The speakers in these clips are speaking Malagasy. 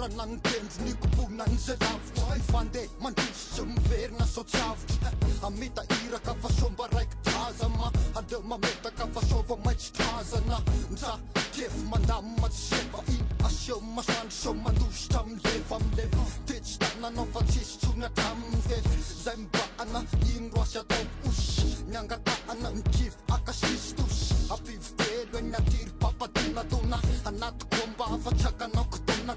Aranan tendrony kobonan ze lavitra Ifande mandosy miverina sotsiavitra Amita iraka fa somba raiky tazama Ande mametaka fa sova maitsy tazana Nja kefy mandamina tsy sefa I aseo masoandro so mandositra mileva Tetsy tananao fa tsisy tsony atramin'ny fefy Zay mibahana ino roasy atao osy Miangatahana mikivy akasisy tosy Ampivitelo eny atiry papadonadona Anaty komba afatsakanao kotona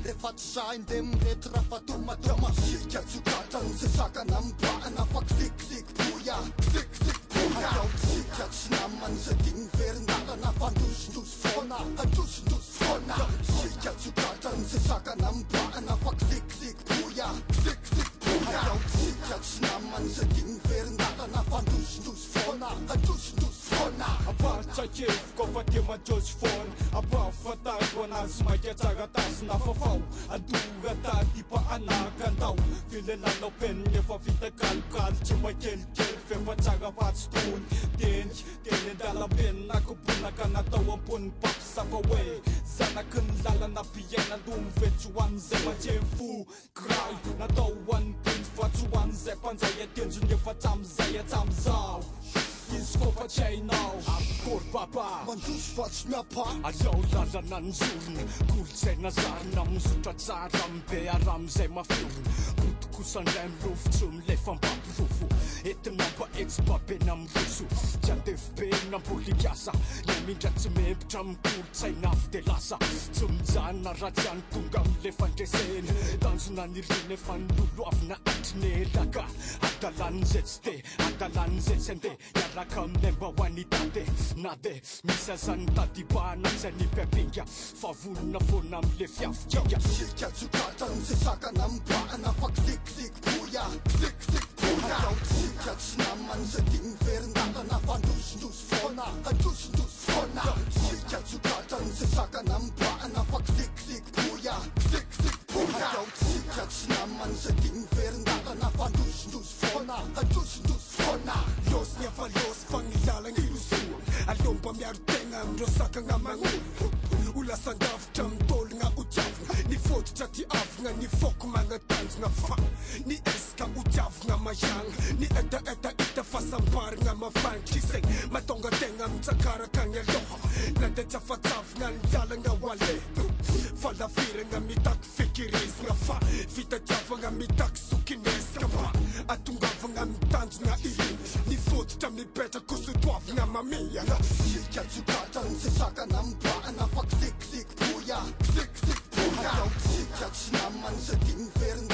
Rehefa tsy za inde mirety raha fa tomadoma Sika tsokatra ny ze sakana mibahana fa kisikisiki-boya Kisikisiki-boya Sika tsy namany ze diny verindalana fa ndosindosy foana Andosindosy foana Sika tsokatra ny ze sakana mibahana fa kisikisiki-boya Kisikisiki-boya Sika tsy namany ze diny verindalana fa ndosindosy foana Andosindosy foana Aparitsakevy koa fa tia mandrosy foana Ampahafatako anazy maika tsara tazona fafao Adoga tadipa anaka andao Filelanao peniny efa vita kalokalo Tsy makelikely fefa tsara vatsy tony Teny andala-penina kobonaka natao ambony papisafa hoe Zanaky ny lalana piaina ndomy vetsy hoany zay matsemy fo Kray natao hoany piny fa tsy hoany zay mpanjay atenjony efa tsamizay atsamizao Izy kofa tsy hainao Akory papa Mandosy fa tsy miapa Alao lalana ny zorony Kolotsaina zarina mizotra tsara Mibe aramizay mafiorony Kotikosandray milofo Tsy milefa mpapirofo Etinamba etsy babena miroso Tsy andevibena mpolikasa Nyamindra tsy membitra mikolotsaina avy de lasa Tsy mijanona ratsy any tonga milefa ndreseny Tanjona niriny efa niloloavina atrinelaka Adalan'zay tsy te Adalan'zay tsy ande Yaraka aminay mba hoany tate Na de misy azany tadibahana Zay nipepinga Fa volona foana amle fiafikika Sika tsokatra ny ze sakana mibahana fa kisikisiki-boya Kisikisiki-boya Sika tsy namany ze diny verindalana fa ndosindosy foana Andosindosy foana Sika tsokatra ny ze sakana mibahana fa kisikisiki-boya Kisikisiki-boya Sika tsy namany ze diny verindalana fa ndosindosy foana Andosindosy foana Losy ny afa losy fa ny lalagna ilosoa Aleo mba miaro tegna amindreo sakagna magnolo Olasandavitra mitolagna hotiavagna Ny foditra ty avagna ny foko magnatanjona fa Ny esika hotiavagna mahagna Ny eda hita fahasambaragna mavangitry Zegny mahatonga tegna mitsakaraka ny aloha Na de tsy afatsavagna ny lalagna ho ale Falaviragna mitaky fikirizagna fa Fitadiavagna mitaky sokinesika fa Atongavagna mitanjona iny Ny foditra mipetraka kosotoavagna mamia Sika tsokatra ny ze sakana mibahana fa kisikisiki-boya Kisikisiki-boya Sika tsy namany ze diny verindalana